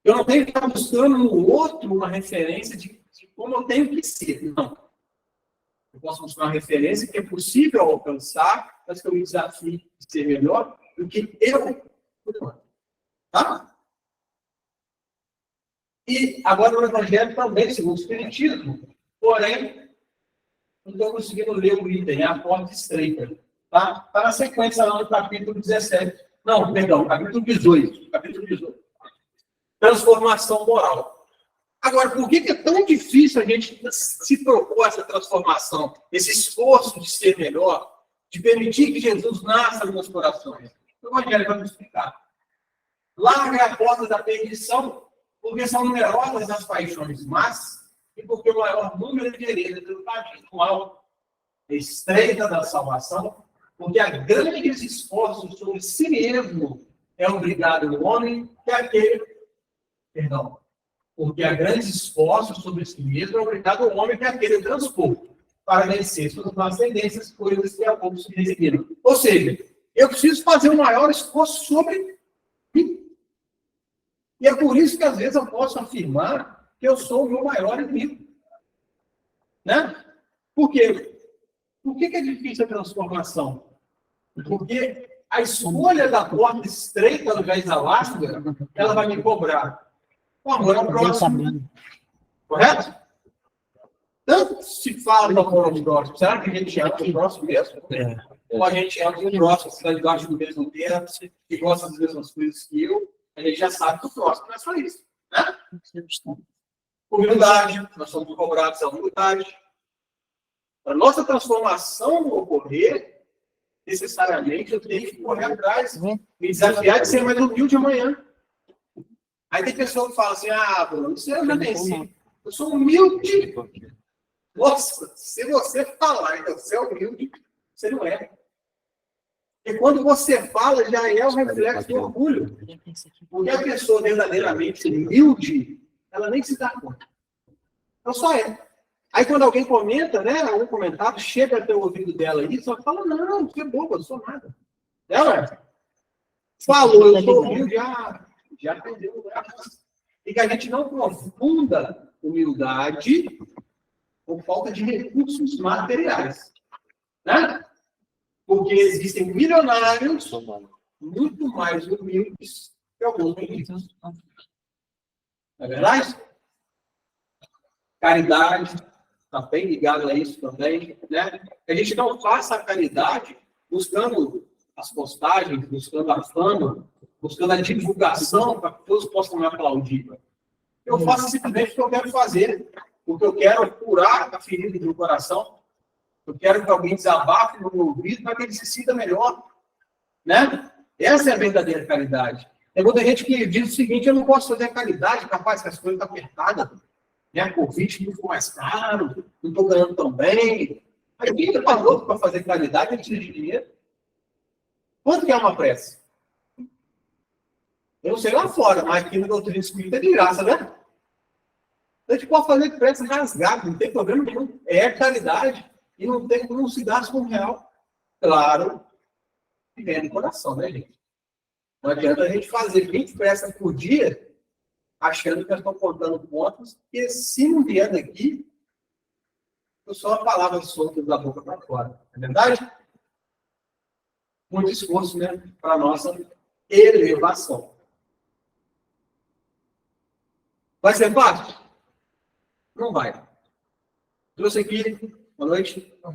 Eu não tenho que estar buscando no outro uma referência de como eu tenho que ser. Não. Eu posso mostrar uma referência que é possível alcançar, mas que eu me desafio de ser melhor do que eu. Tá? E agora no Evangelho também, segundo o Espiritismo. Porém, não estou conseguindo ler o item, é a porta estreita. Tá? Está na sequência lá no capítulo 17. Não, perdão, capítulo 18. Capítulo 18. Transformação moral. Agora, por que é tão difícil a gente se propor essa transformação, esse esforço de ser melhor, de permitir que Jesus nasça nos nossos corações? O Evangelho vai me explicar. Larga a porta da perdição, porque são numerosas as paixões más, e porque o maior número de heredas do caminho mal, estreita da salvação, porque há grandes esforços sobre si mesmo é obrigado o homem que aquele. Perdão. Porque há grandes esforços sobre si mesmo é obrigado o homem que aquele transpor para vencer suas más tendências, coisas que a pouco se resignam. Ou seja, eu preciso fazer um maior esforço sobre mim. E é por isso que, às vezes, eu posso afirmar que eu sou o meu maior inimigo. Né? Por quê? Por que é difícil a transformação? Porque a escolha da porta estreita ao invés da larga, ela vai me cobrar o amor ao próximo. Correto? Tanto se fala do amor ao próximo. Será que a gente ama o próximo mesmo? Ou a gente ama o próximo, que está debaixo do mesmo teto, que gosta das mesmas coisas que eu? A gente já sabe que o próximo não é só isso. Né? Humildade, nós somos cobrados a humildade. Para a nossa transformação ocorrer, necessariamente eu tenho que correr atrás, me desafiar de ser mais humilde amanhã. Aí tem pessoa que fala assim, Bruno, isso eu já venci. Eu sou humilde. Nossa, se você falar, então, você é humilde, você não é. E quando você fala, já é um reflexo de orgulho. Porque a pessoa verdadeiramente humilde, ela nem se dá conta. Ela só é. Aí quando alguém comenta, né, algum comentário, chega até o ouvido dela e só fala, não, você é boba, eu sou nada. Ela falou, eu sou humilde, já perdeu o lugar. E que a gente não confunda humildade com falta de recursos materiais. Né? Porque existem milionários muito mais humildes que alguns mendigos. Não é verdade? Caridade está bem ligado a isso também. Né? Que a gente não faça a caridade buscando as postagens, buscando a fama, buscando a divulgação para que todos possam me aplaudir. Eu faço simplesmente o que eu quero fazer, porque eu quero curar a ferida do meu coração. Eu quero que alguém desabafe no meu ouvido para que ele se sinta melhor. Né? Essa é a verdadeira caridade. Tem muita gente que diz o seguinte, eu não posso fazer caridade, capaz que as coisas estão apertadas. Né? A Covid ficou mais caro, não estou ganhando tão bem. Aí quem pagou para fazer caridade, ele tira de dinheiro. Quanto que é uma prece? Eu não sei lá fora, mas aqui no doutrina espírita é de graça, né? Então a gente pode fazer prece rasgado, não tem problema nenhum. É caridade e não se gasta com real. Claro, que vem do coração, né, gente? Não adianta a gente fazer 20 preces por dia, achando que eu estou contando pontos, e se não vier daqui, eu só a palavra solta da boca para fora. Não é verdade? Muito esforço, né? Para a nossa elevação. Vai ser fácil? Não vai. Trouxe aqui, boa noite. Fica à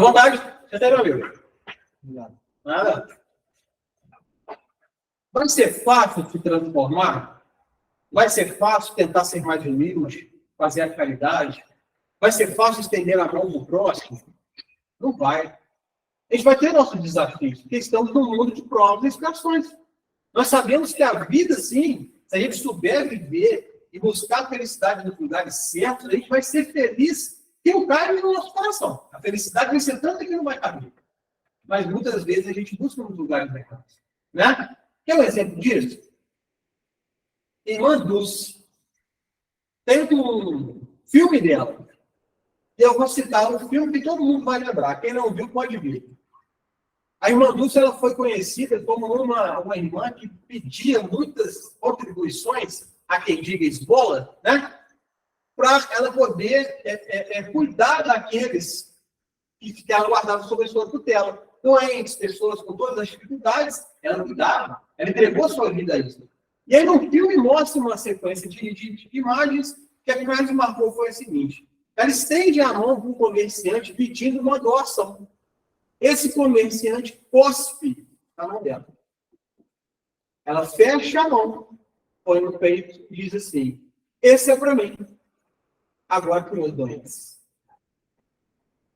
vontade. Você tem, meu amigo? Obrigado. Nada. Vai ser fácil se transformar? Vai ser fácil tentar ser mais humilde, fazer a caridade? Vai ser fácil estender a mão para o próximo? Não vai. A gente vai ter nossos desafios, porque estamos num mundo de provas e expiações. Nós sabemos que a vida, sim, se a gente souber viver e buscar a felicidade nos lugares certos, a gente vai ser feliz que não cai no nosso coração. A felicidade vai ser tanta que não vai cair. Mas muitas vezes a gente busca nos lugares errados. Né? Quer um exemplo disso? Irmã Dulce. Tem um filme dela. E eu vou citar um filme que todo mundo vai lembrar. Quem não viu pode ver. A irmã Dulce ela foi conhecida como uma irmã que pedia muitas contribuições, a quem diga esmola, né? Para ela poder cuidar daqueles que ficaram guardados sob a sua tutela. Doentes, pessoas com todas as dificuldades, ela cuidava, ela entregou sua vida a isso. E aí no filme mostra uma sequência de imagens que a que mais me marcou foi a seguinte. Ela estende a mão para um comerciante pedindo uma doação. Esse comerciante cospe na mão dela. Ela fecha a mão, põe no peito e diz assim, esse é para mim. Agora para os meus doentes.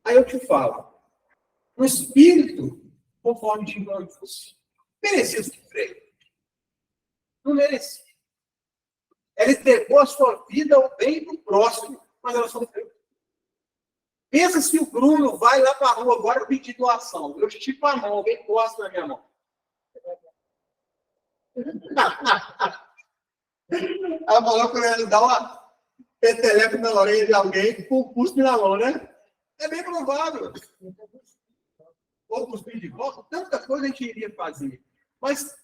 Aí eu te falo, o espírito, conforme de Deus, merecia sofrer. Não merecia. Ela entregou a sua vida ao bem do próximo, mas ela sofreu. Pensa se o Bruno vai lá para a rua agora pedir doação. Eu estico a mão, alguém encosta na minha mão. Ela falou que ele dá uma peteleca na orelha de alguém com um cuspe na mão, né? É bem provável. Ou cuspir de volta, tanta coisa a gente iria fazer. Mas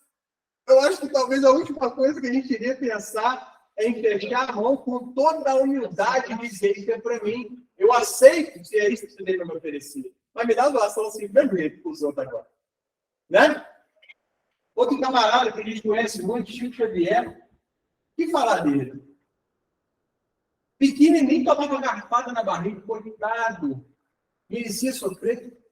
eu acho que talvez a última coisa que a gente iria pensar é em fechar a mão com toda a humildade e dizer para mim. Eu aceito se é isso que você tem para me oferecer. Mas me dá uma doação assim, mesmo jeito que os outros agora. Né? Outro camarada que a gente conhece muito, Chico Xavier, o que falar dele? Pequenininho tomava garfada na barriga, coitado. Merecia sofrer.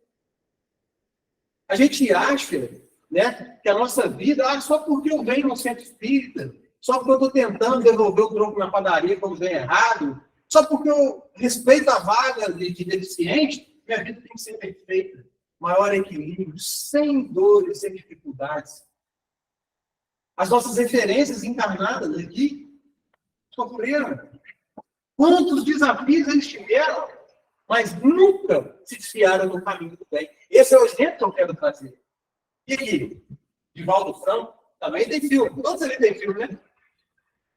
A gente acha, né, que a nossa vida, só porque eu venho no centro espírita, só porque eu estou tentando devolver o troco na padaria quando vem errado, só porque eu respeito a vaga de deficiente, minha vida tem que ser perfeita. Maior equilíbrio, sem dores, sem dificuldades. As nossas referências encarnadas aqui sofreram. Quantos desafios eles tiveram, mas nunca se desfiaram do caminho do bem. Esse é o exemplo que eu quero trazer. E aqui, Divaldo Franco, também tem filme. Todos eles têm filme, né?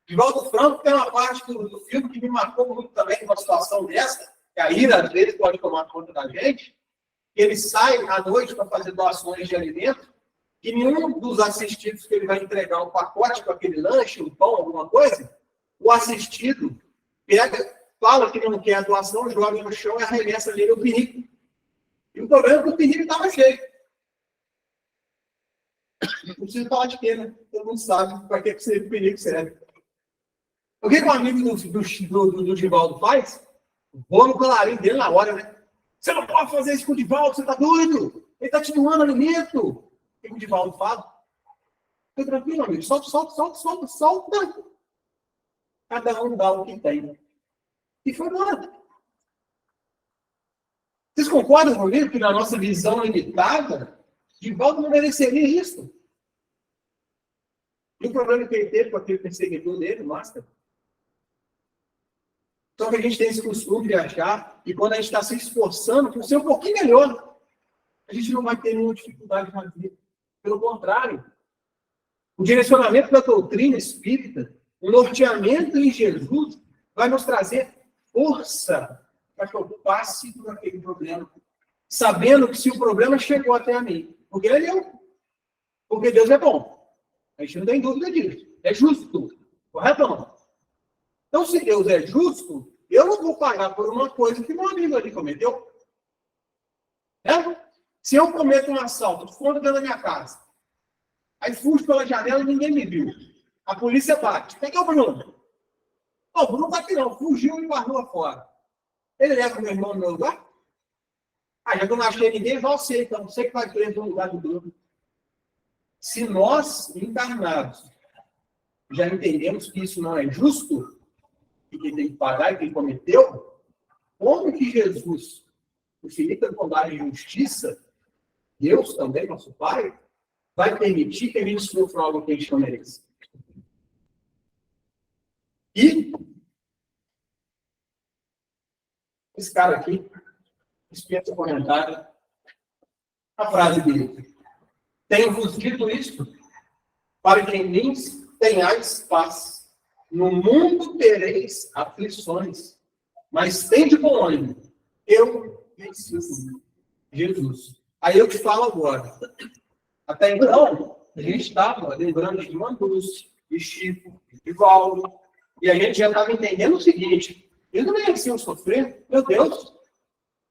Divaldo Franco tem uma parte do filme que me marcou muito também, numa situação dessa, que a ira, às vezes, pode tomar conta da gente. Ele sai à noite para fazer doações de alimento, e nenhum dos assistidos que ele vai entregar um pacote com aquele lanche, um pão, alguma coisa, o assistido pega, fala que não quer a doação, joga no chão e arremessa nele o pinico. E o problema é que o pinico estava cheio. Não precisa falar de quê, né? Todo mundo sabe para que esse pinico serve. O que o amigo do Divaldo faz? Vou no colarinho dele na hora, né? Você não pode fazer isso com o Divaldo, você tá doido? Ele tá te doando alimento. O que o Divaldo fala? Fica tranquilo, amigo. Solta. Cada um dá o que tem. E foi embora. Vocês concordam comigo que na nossa visão limitada, Divaldo não mereceria isso? E o problema que ele teve com aquele perseguidor dele, Máscara? Só Só que a gente tem esse costume de achar que quando a gente está se esforçando por ser um pouquinho melhor, a gente não vai ter nenhuma dificuldade na vida. Pelo contrário, o direcionamento da doutrina espírita, o norteamento em Jesus, vai nos trazer força para que eu passe por aquele problema, sabendo que se o problema chegou até a mim, porque ele é meu, porque Deus é bom. A gente não tem dúvida disso. É justo. Correto? Então, se Deus é justo, eu não vou pagar por uma coisa que meu amigo ali cometeu. É? Se eu cometo um assalto, escondo dentro da minha casa, aí fujo pela janela e ninguém me viu. A polícia bate. Quem é o Bruno? Não, o Bruno bate não. Fugiu e guardou fora. Ele leva o meu irmão no meu lugar? Ah, já que eu não achei ninguém, vai você, então. Você que vai preso no lugar do Bruno. Se nós, encarnados, já entendemos que isso não é justo, e que tem que pagar e quem cometeu, como que Jesus, o finita bondade e justiça, Deus também, nosso Pai, vai permitir que a gente sofra algo que a gente não merece? E esse cara aqui, dispensa comentário, a frase dele: tenho-vos dito isto, para que em mim tenhais paz. No mundo tereis aflições, mas tende bom ânimo. Eu venci Jesus. Aí eu te falo agora. Até então, a gente estava lembrando de Mandus, de Chico, de Valdo, e a gente já estava entendendo o seguinte: eles não mereciam sofrer. Meu Deus,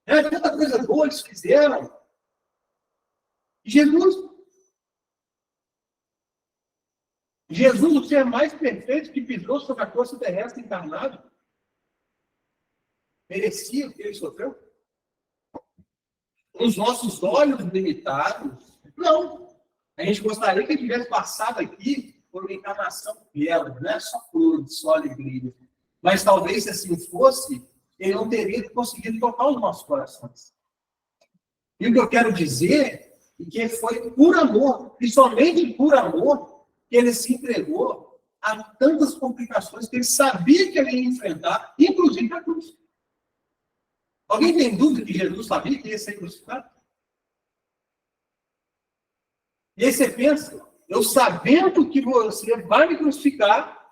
tanta coisa boa eles fizeram. Jesus, o ser mais perfeito que pisou sobre a crosta terrestre encarnado, merecia o que ele sofreu? Os nossos olhos limitados, não. A gente gostaria que ele tivesse passado aqui por uma encarnação bela, não é só flores, só alegria. Mas talvez, se assim fosse, ele não teria conseguido tocar os nossos corações. E o que eu quero dizer é que foi por amor, e somente por amor, que ele se entregou a tantas complicações que ele sabia que ele ia enfrentar, inclusive a cruz. Alguém tem dúvida que Jesus sabia que ia ser crucificado? E aí você pensa, eu sabendo que você vai me crucificar,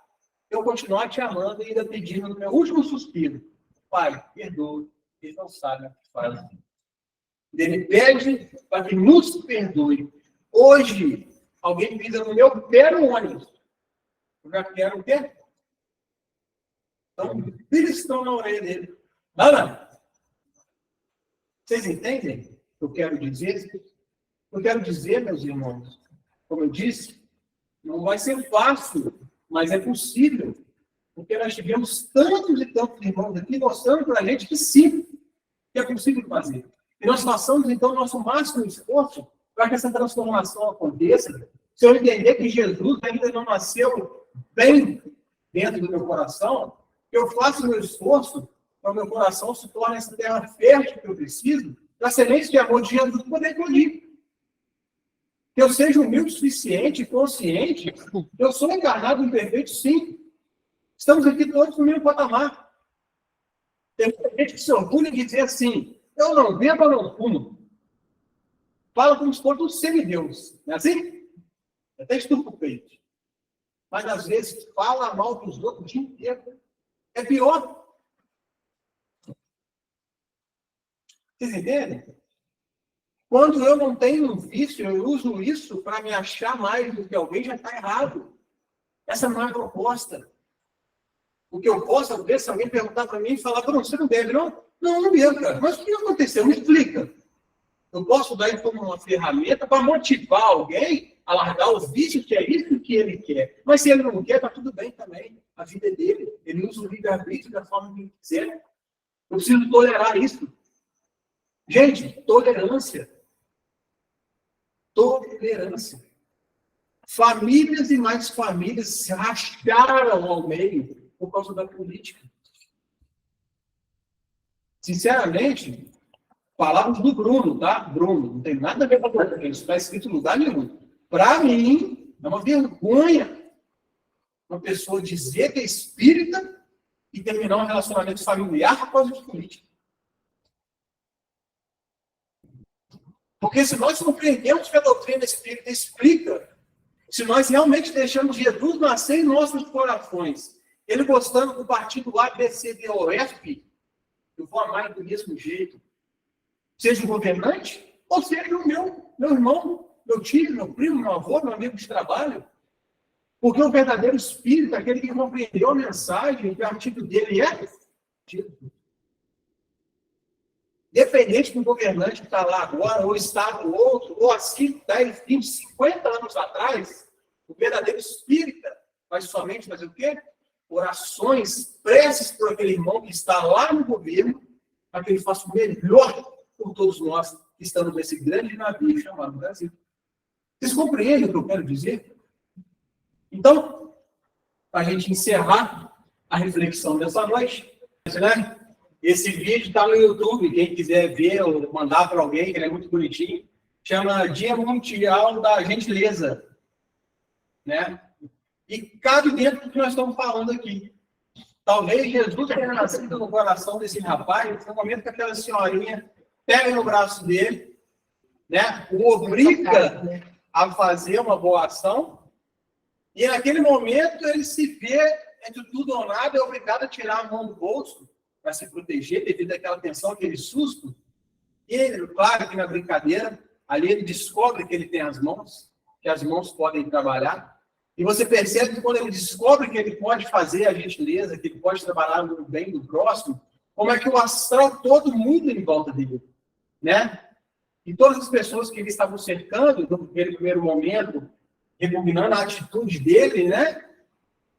eu continuar te amando e ainda pedindo no meu último suspiro: Pai, perdoe, eles não sabem o que fazem. Ele pede para que nos perdoe. Hoje, alguém pisa no meu pé no ônibus. Eu já quero o quê? Então, eles estão na orelha dele. Não. Vocês entendem o que eu quero dizer? Eu quero dizer, meus irmãos, como eu disse, não vai ser fácil, mas é possível. Porque nós tivemos tantos e tantos irmãos aqui mostrando para a gente que sim, que é possível fazer. E nós façamos, então, o nosso máximo esforço para que essa transformação aconteça. Se eu entender que Jesus ainda não nasceu bem dentro do meu coração, eu faço o meu esforço para o meu coração se torne essa terra fértil que eu preciso, para a semente de amor de Jesus poder colher. Que eu seja humilde o suficiente e consciente, eu sou encarnado imperfeito, sim. Estamos aqui todos no mesmo patamar. Tem gente que se orgulha de dizer assim: eu não bebo, eu não fumo. Fala como se fosse um semideus. Não é assim? Até estupa o peito. Mas, às vezes, fala mal dos outros o dia inteiro. É pior. Vocês entendem? Quando eu não tenho um vício, eu uso isso para me achar mais do que alguém, já está errado. Essa não é a proposta. O que eu posso ver se alguém perguntar para mim e falar: você não bebe, não? Não, não bebo, cara. Mas o que aconteceu? Me explica. Eu posso dar isso como uma ferramenta para motivar alguém a largar o vício, que é isso que ele quer. Mas se ele não quer, está tudo bem também. A vida é dele. Ele usa o livre-arbítrio da forma que ele quiser. Eu preciso tolerar isso. Gente, tolerância. Tolerância. Famílias e mais famílias se racharam ao meio por causa da política. Sinceramente, palavras do Bruno, tá? Bruno, não tem nada a ver com a coisa. Isso está escrito em lugar nenhum. Para mim, é uma vergonha uma pessoa dizer que é espírita e terminar um relacionamento familiar por causa de política. Porque se nós compreendemos que a doutrina espírita explica, se nós realmente deixamos Jesus nascer em nossos corações, ele gostando do partido A, B, C, D, O, F, eu vou amar do mesmo jeito. Seja o governante, ou seja o meu irmão, meu tio, meu primo, meu avô, meu amigo de trabalho. Porque o verdadeiro espírito, aquele que compreendeu a mensagem, o partido dele é Jesus. Independente do governante que está lá agora, ou está do outro, ou assim, 10, 20, 50 anos atrás, o verdadeiro espírita vai somente fazer o quê? Orações, preces por aquele irmão que está lá no governo, para que ele faça o melhor por todos nós que estamos nesse grande navio chamado Brasil. Vocês compreendem o que eu quero dizer? Então, para a gente encerrar a reflexão dessa noite, né? Esse vídeo está no YouTube, quem quiser ver ou mandar para alguém, que ele é muito bonitinho, chama Dia Mundial da Gentileza, né? E cabe dentro do que nós estamos falando aqui. Talvez Jesus tenha nascido no coração desse rapaz, no momento que aquela senhorinha pega no braço dele, né? O obriga a fazer uma boa ação, e naquele momento ele se vê entre tudo ou nada, é obrigado a tirar a mão do bolso para se proteger devido àquela tensão, aquele susto. E ele, claro que na brincadeira, ali ele descobre que ele tem as mãos, que as mãos podem trabalhar. E você percebe que quando ele descobre que ele pode fazer a gentileza, que ele pode trabalhar no bem do próximo, como é que o astral todo muda em volta dele, né? E todas as pessoas que ele estavam cercando, naquele primeiro momento, repugnando a atitude dele, né?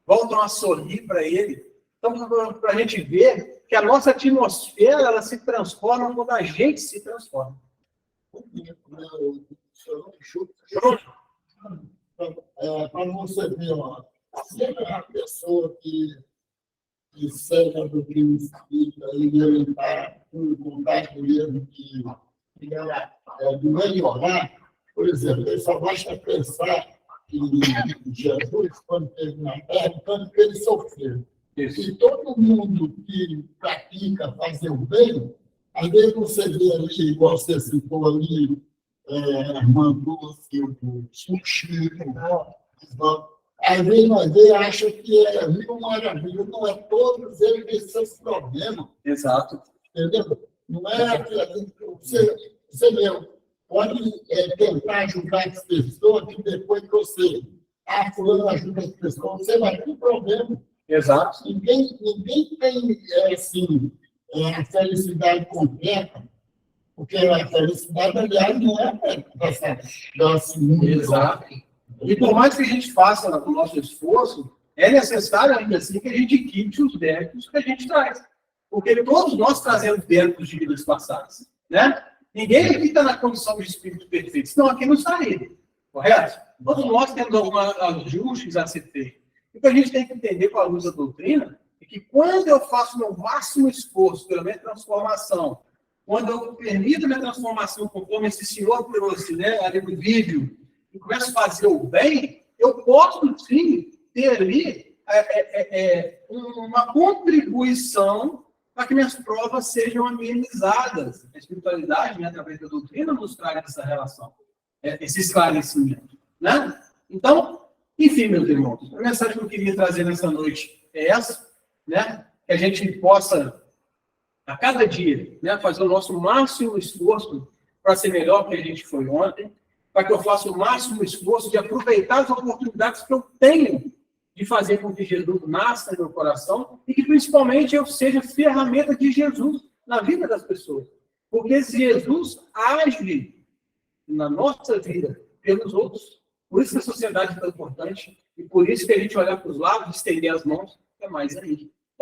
Voltam a sorrir para ele. Então, para a gente ver que a nossa atmosfera, ela se transforma quando a gente se transforma. Para você ver, ó, sempre a pessoa que segue a doutrina espírita e ele está com vontade mesmo de melhorar, por exemplo, ele só basta pensar que Jesus, quando esteve na Terra, quando ele sofreu. E todo mundo que pratica fazer o bem, às vezes você vê ali, igual você citou ali, a irmã Dulce, o Chico, às vezes nós achamos que é mil maravilhas, não é todos eles têm seus problemas. Exato. Entendeu? Não é você mesmo pode tentar ajudar as pessoas que depois que você fulano ajuda as pessoas, você vai ter um problema. Exato. Ninguém tem assim, a felicidade completa, porque a felicidade, aliás, não é dessa mundo. Exato. E por mais que a gente faça o nosso esforço, é necessário ainda assim que a gente quite os débitos que a gente traz. Porque todos nós trazemos débitos de vidas passadas, né? Ninguém aqui está na condição de espírito perfeito, senão aqui não estaria, correto? Todos nós temos alguns ajustes a ser feitos. O que a gente tem que entender com a luz da doutrina é que quando eu faço meu máximo esforço pela minha transformação, quando eu permito a minha transformação conforme esse senhor trouxe, né, ali no vídeo, e começo a fazer o bem, eu posso sim ter ali uma contribuição para que minhas provas sejam amenizadas. A espiritualidade, né, através da doutrina, nos traz essa relação, esse esclarecimento, né? Então, enfim, meus irmãos, a mensagem que eu queria trazer nessa noite é essa, né? Que a gente possa, a cada dia, né, fazer o nosso máximo esforço para ser melhor do que a gente foi ontem, para que eu faça o máximo esforço de aproveitar as oportunidades que eu tenho de fazer com que Jesus nasça no meu coração e que, principalmente, eu seja ferramenta de Jesus na vida das pessoas. Porque Jesus age na nossa vida pelos outros. Por isso que a sociedade é tão importante e por isso que a gente olhar para os lados, estender as mãos, é mais ainda.